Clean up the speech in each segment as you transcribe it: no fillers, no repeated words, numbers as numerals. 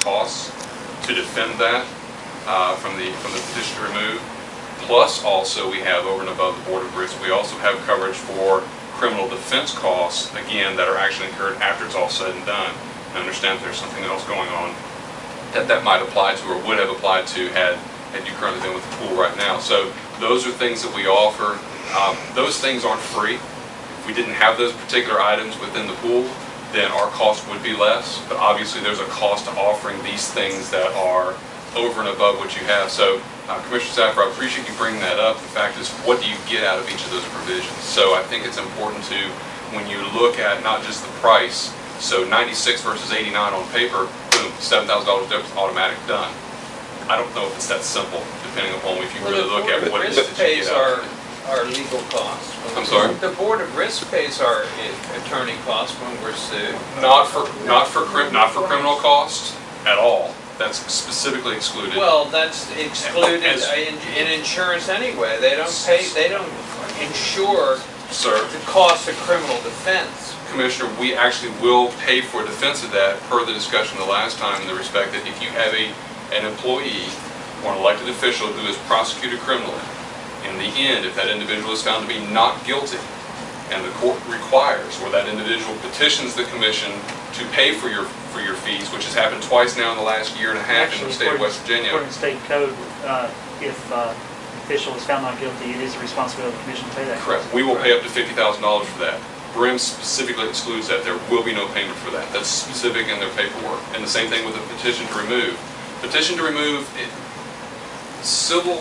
costs to defend that from the petition to remove. Plus, also we have over and above the Board of Risk, we also have coverage for criminal defense costs, again, that are actually incurred after it's all said and done. I understand that there's something else going on that might apply to or would have applied to had you currently been with the pool right now. So those are things that we offer. Those things aren't free. If we didn't have those particular items within the pool, then our cost would be less. But obviously there's a cost to offering these things that are over and above what you have. So Commissioner Saffer, I appreciate you bringing that up. The fact is, what do you get out of each of those provisions? So I think it's important to, when you look at not just the price, so 96 versus 89 on paper, boom, $7,000 difference, automatic, done. I don't know if it's that simple, depending upon if you really look at what it is that you get out. Our legal costs. I'm sorry? The Board of Risk pays our attorney costs when we're sued. Not for criminal costs at all. That's specifically excluded. Well, that's excluded in insurance anyway. They don't pay. They don't insure the cost of criminal defense. Commissioner, we actually will pay for defense of that per the discussion the last time, in the respect that if you have an employee or an elected official who is prosecuted criminally, in the end, if that individual is found to be not guilty, and the court requires, or that individual petitions the commission to pay for your fees, which has happened twice now in the last year and a half in the state of West Virginia. According to state code, if an official is found not guilty, it is the responsibility of the commission to pay that. Correct. We will pay up to $50,000 for that. BRIM specifically excludes that. There will be no payment for that. That's specific in their paperwork. And the same thing with the petition to remove. Petition to remove, civil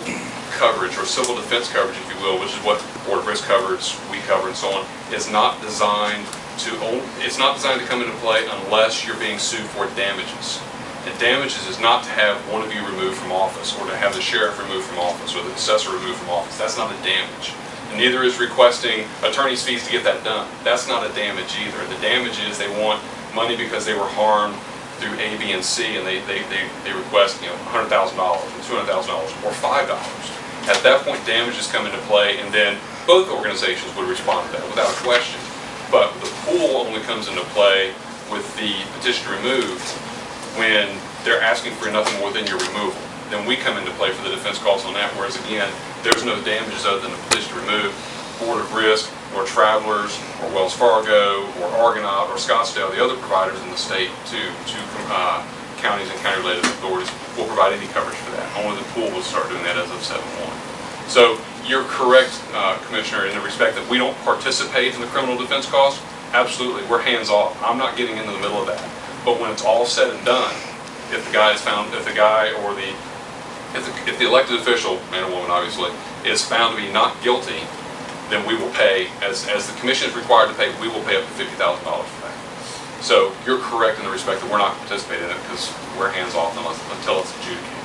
coverage or civil defense coverage, if you will, which is what Board of Risk covers, we cover, and so on, is not designed to come into play unless you're being sued for damages. And damages is not to have one of you removed from office, or to have the sheriff removed from office, or the assessor removed from office. That's not a damage. And neither is requesting attorney's fees to get that done. That's not a damage either. The damage is they want money because they were harmed through A, B, and C, and they request $100,000 or $200,000 or $5. At that point, damages come into play, and then both organizations would respond to that without a question. But the pool only comes into play with the petition to remove when they're asking for nothing more than your removal. Then we come into play for the defense costs on that, whereas again, there's no damages other than the petition to remove. Board of Risk, or Travelers, or Wells Fargo, or Argonaut, or Scottsdale, the other providers in the state to counties and county-related authorities will provide any coverage for that. Only the pool will start doing that as of 7/1. So you're correct, Commissioner, in the respect that we don't participate in the criminal defense costs. Absolutely, we're hands off. I'm not getting into the middle of that. But when it's all said and done, if the guy is found, if the elected official, man or woman obviously, is found to be not guilty, then we will pay, as the commission is required to pay, we will pay up to $50,000 for that. So you're correct in the respect that we're not participating in it because we're hands off until it's adjudicated.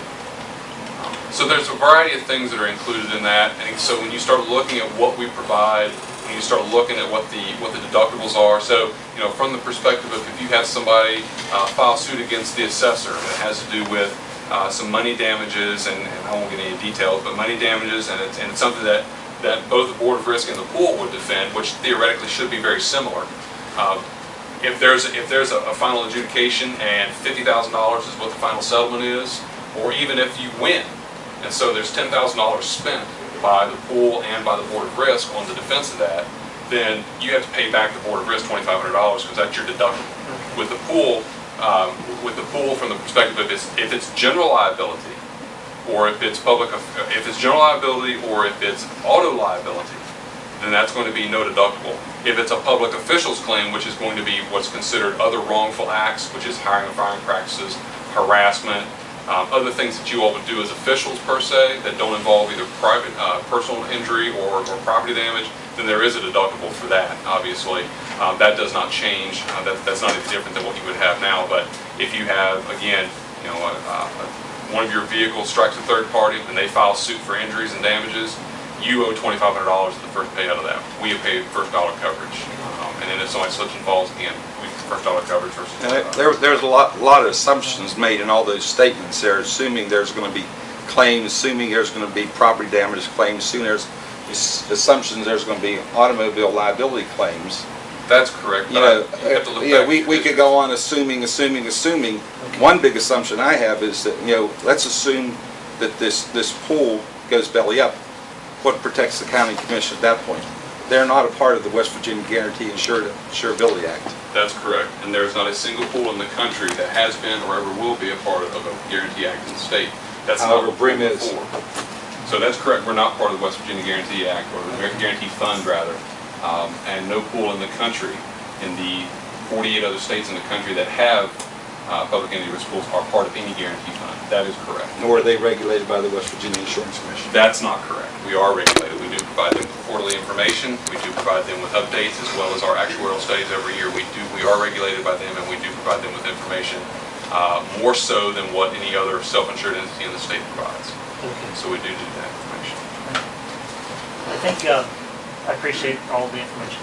So there's a variety of things that are included in that, and so when you start looking at what we provide, when you start looking at what the deductibles are, so from the perspective of if you have somebody file suit against the assessor that has to do with some money damages, and I won't get any details, but money damages, and it's something that both the Board of Risk and the pool would defend, which theoretically should be very similar. If there's a final adjudication and $50,000 is what the final settlement is, or even if you win, and so there's $10,000 spent by the pool and by the Board of Risk on the defense of that, then you have to pay back the Board of Risk $2,500 because that's your deductible. With the pool from the perspective of if it's general liability, or if it's general liability, or if it's auto liability, then that's going to be no deductible. If it's a public official's claim, which is going to be what's considered other wrongful acts, which is hiring and firing practices, harassment, other things that you all would do as officials per se that don't involve either private personal injury or property damage, then there is a deductible for that. Obviously, that does not change. That's not any different than what you would have now. But if you have, again, one of your vehicles strikes a third party and they file suit for injuries and damages, you owe $2,500 at the first payout of that. We have paid first dollar coverage, and then if somebody slips and falls again, we first dollar coverage versus. And there's a lot of assumptions made in all those statements. They're assuming there's going to be claims, assuming there's going to be property damage claims, assuming there's assumptions there's going to be automobile liability claims. That's correct. You but know, you have to look yeah, back we at could go on assuming. One big assumption I have is that, you know, let's assume that this pool goes belly up. What protects the county commission at that point? They're not a part of the West Virginia Guarantee Insurability Act. That's correct. And there's not a single pool in the country that has been or ever will be a part of a Guarantee Act in the state. That's not However, what Brim we're is. for. So that's correct. We're not part of the West Virginia Guarantee Act, or the American Guarantee Fund, rather. And no pool in the country, in the 48 other states in the country that have public entity risk pools, are part of any guarantee fund. That is correct. Nor are they regulated by the West Virginia Insurance Commission. That's not correct. We are regulated. We do provide them with quarterly information. We do provide them with updates as well as our actuarial studies every year. We are regulated by them, and we do provide them with information more so than what any other self-insured entity in the state provides. Okay. So we do that information. I think I appreciate all the information.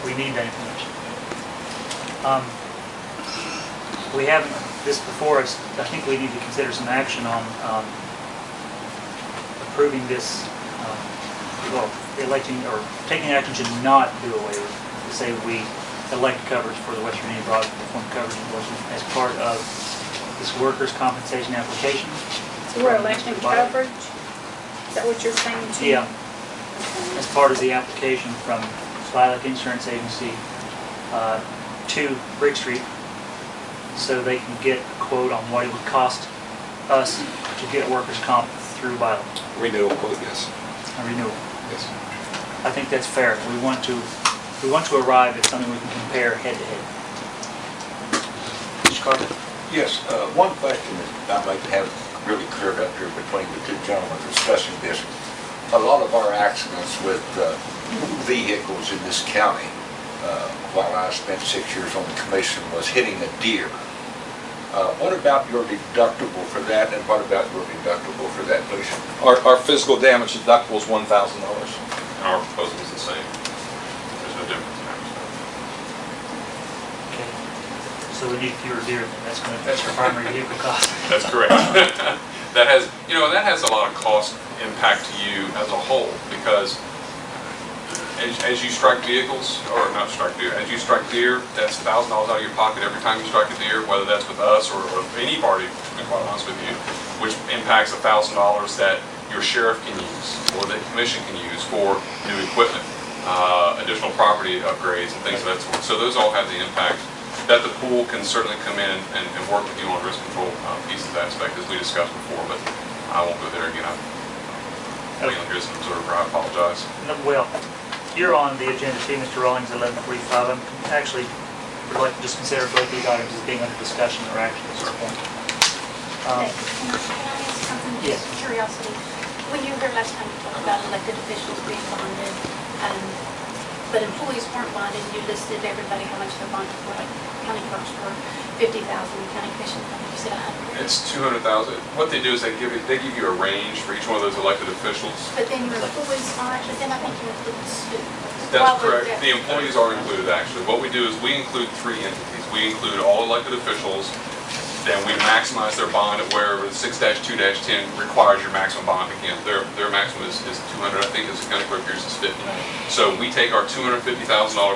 We need that information. We haven't, this before us, I think we need to consider some action on approving this, well, electing or taking action to not do away with, to say we elect coverage for the West Virginia Broad Form Coverage Endorsement as part of this workers' compensation application. So we're electing coverage? Is that what you're saying? Chief? Yeah. As part of the application from Lilac Insurance Agency to Brick Street, so they can get a quote on what it would cost us to get workers' comp through Lilac, Renewal quote, yes. a renewal. Yes. I think that's fair. We want to arrive at something we can compare head to head. Mr. Carter? Yes, one question that I'd like to have really cleared up here between the two gentlemen discussing this. A lot of our accidents with vehicles in this county, while I spent 6 years on the commission, was hitting a deer. What about your deductible for that, and what about your deductible for that, please? Our physical damage deductible is $1,000. Our proposal is the same. There's no difference in our perspective. Okay. So we need fewer deer. That's your primary vehicle cost. That's correct. That has a lot of cost impact to you as a whole, because as you strike vehicles, or not strike deer, as you strike deer, that's $1,000 out of your pocket every time you strike a deer, whether that's with us or any party, to be quite honest with you, which impacts $1,000 that your sheriff can use, or the commission can use for new equipment, additional property upgrades and things of that sort. So those all have the impact that the pool can certainly come in and work with you on risk control pieces aspect, as we discussed before, but I won't go there again. I'm feeling here as an observer. I apologize. No, well, you're on the agenda too, Mr. Rawlings, 11:45. I'm actually would like to just consider both these items as being under discussion or action at this point. Okay, can I ask something, Yes. just curiosity? When you were here last time, you talked about elected officials being bonded, but employees weren't bonded. You listed everybody how much they're bonded for, like county clerks for $50,000, county commission, you said 100. It's $200,000. What they do is they give you a range for each one of those elected officials. But then your employees aren't, but then I think you include the students. That's correct. The employees are included, actually. What we do is we include 3 entities. We include all elected officials, then we maximize their bond at wherever the 6-2-10 requires your maximum bond. Again, their maximum is 200. I think as the county clerk here is 50. So we take our $250,000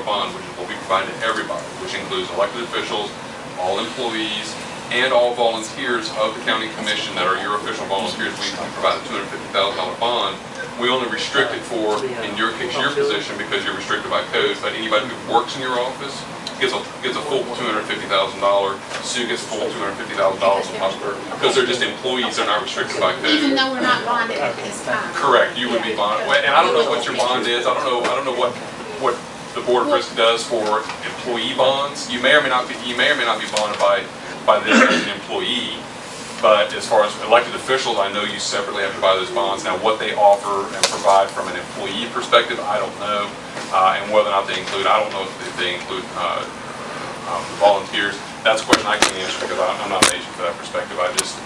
bond, which is what we provide to everybody, which includes elected officials, all employees, and all volunteers of the county commission that are your official volunteers. We provide a $250,000 bond. We only restrict it for, in your case, your position, because you're restricted by code, but anybody who works in your office gets a full $250,000. Sue gets full $250,000 on top of her, because they're just employees, they're not restricted by code. Even though we're not bonded at this time. Correct, you would be bonded. And I don't know what your bond is. I don't know what the Board of Risk does for employee bonds. You may or may not be bonded by them as an employee. But as far as elected officials, I know you separately have to buy those bonds. Now, what they offer and provide from an employee perspective, I don't know. And whether or not they include, I don't know if they include volunteers. That's a question I can't answer, because I'm not an agent for that perspective. I just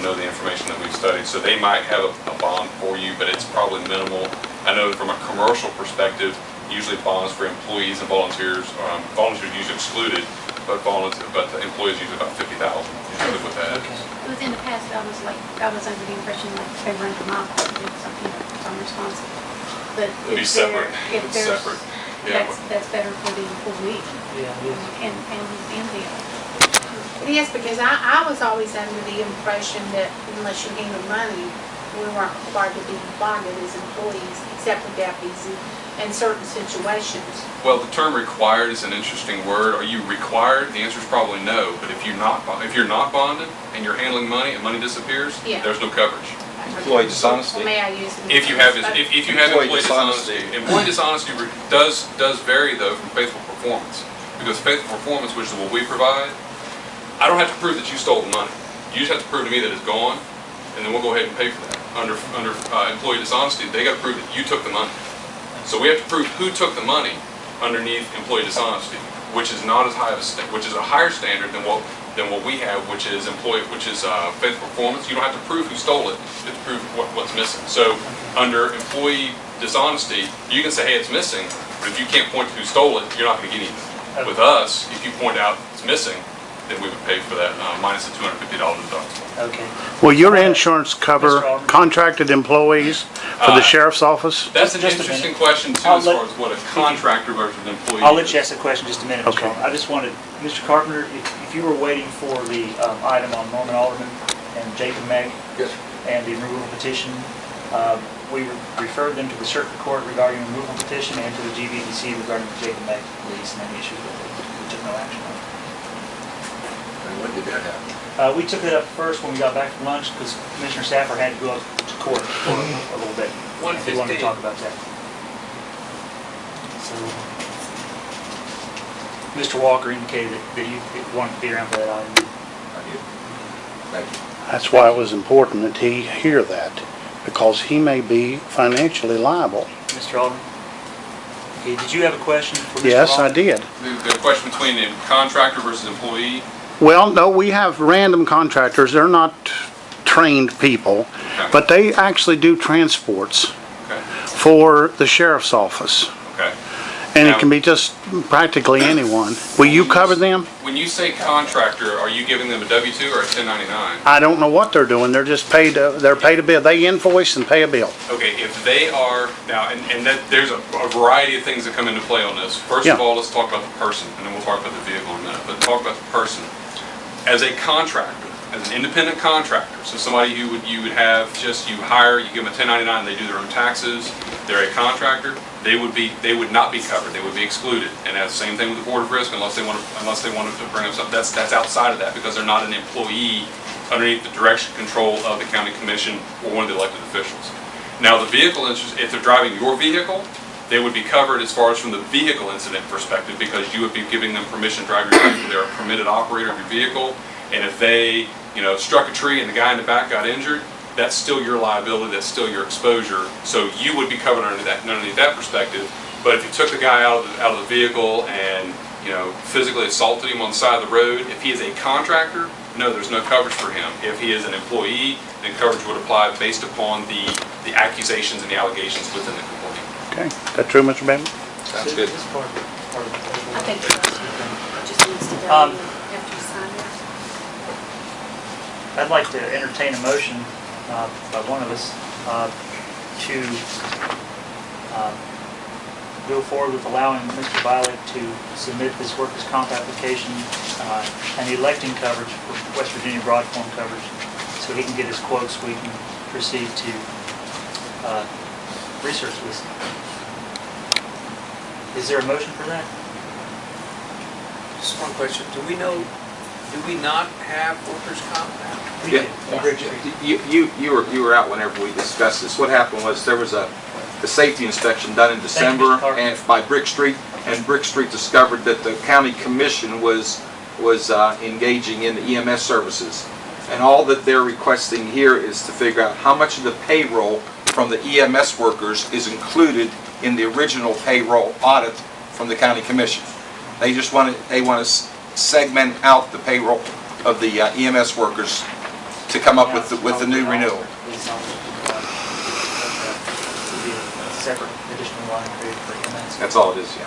know the information that we've studied. So they might have a bond for you, but it's probably minimal. I know from a commercial perspective, usually bonds for employees and volunteers, volunteers usually excluded, but the employees usually about $50,000. Usually what that is. Within the past, I was under the impression like they were under my department, something I'm responsible. But It'd be separate. It's separate. Yeah, That's better for the employee Yeah, it is. and the other. It is, because I was always under the impression that unless you handle money, we weren't required to be bonded as employees, except for deputies in certain situations. Well, the term required is an interesting word. Are you required? The answer is probably no. But if you're not bonded and you're handling money and money disappears, Yeah. there's no coverage. Employee dishonesty. Well, may I use? If you have employee dishonesty, employee dishonesty does vary though from faithful performance. Because faithful performance, which is what we provide, I don't have to prove that you stole the money. You just have to prove to me that it's gone, and then we'll go ahead and pay for that. Under employee dishonesty, they got to prove that you took the money. So we have to prove who took the money underneath employee dishonesty, which is not as high of which is a higher standard than what we have, which is faithful performance. You don't have to prove who stole it; you have to prove what's missing. So under employee dishonesty, you can say, "Hey, it's missing," but if you can't point to who stole it, you're not going to get anything. With us, if you point out it's missing, then we would pay for that minus the $250 deductible. Okay. Will your insurance cover Mr. Alderman. contracted employees for the sheriff's office? That's an Just a interesting minute. question too, I'll as let- far as what a contractor versus an employee. I'll let is. you ask that question in just a minute, Mr. Okay. Alderman. I just wanted, Mr. Carpenter, if you were waiting for the item on Norman Alderman and Jacob Meg Yes, and the removal petition, we referred them to the circuit court regarding the removal petition and to the GVDC regarding the Jacob Meg lease and any issues with it. We took no action on it. and when did that happen? We took it up first when we got back from lunch because Commissioner Saffer had to go up to court for a little bit. If he wanted to 1:15. talk about that. So, Mr. Walker indicated that you wanted to be around for that item. I did. Thank you. That's why it was important that he hear that, because he may be financially liable. Mr. Alderman? Okay, did you have a question for Mr. Yes, I Alderman? did. The question between the contractor versus employee. Well, no, we have random contractors. They're not trained people, but they actually do transports Okay. for the sheriff's office. Okay. And Now- it can be just practically anyone. Will you cover them? When you say contractor, are you giving them a W-2 or a 1099? I don't know what they're doing. They're just paid, they're paid a bill. They invoice and pay a bill. Okay, if they are, now, and that, there's a variety of things that come into play on this. First of Yeah. all, let's talk about the person, and then we'll talk about the vehicle in a minute, but talk about the person. As a contractor, as an independent contractor, so somebody who you would have just, you hire, you give them a 1099, they do their own taxes, they're a contractor, they would not be covered, they would be excluded. And that's the same thing with the Board of Risk, unless they want to bring up something, that's outside of that, because they're not an employee underneath the direction control of the county commission or one of the elected officials. Now, the vehicle insurance, if they're driving your vehicle, they would be covered as far as from the vehicle incident perspective, because you would be giving them permission to drive your vehicle. They're a permitted operator of your vehicle, and if they, struck a tree and the guy in the back got injured, that's still your liability, that's still your exposure. So you would be covered underneath that perspective. But if you took the guy out of the vehicle and, physically assaulted him on the side of the road, if he is a contractor, no, there's no coverage for him. If he is an employee, then coverage would apply based upon the accusations and the allegations within the complaint. Okay, that true, Mr. Benton? Sounds good. This is part of the table. I think it just needs to go Um, after you sign it. I'd like to entertain a motion by one of us to go forward with allowing Mr. Violet to submit this workers' comp application and electing coverage for West Virginia broad form coverage, so he can get his quotes, we can proceed to research this. Is there a motion for that? Just one question, do we not have workers' comp now? We Yeah. did, on Bridge Street. You were out whenever we discussed this. What happened was there was a safety inspection done in December Mr. Carter. and by Brick Street, and Brick Street discovered that the county commission was engaging in the EMS services. And all that they're requesting here is to figure out how much of the payroll from the EMS workers is included in the original payroll audit from the county commission. They just want to segment out the payroll of the EMS workers to come up with the new renewal. Separate additional line created for EMS. That's all it is, yeah.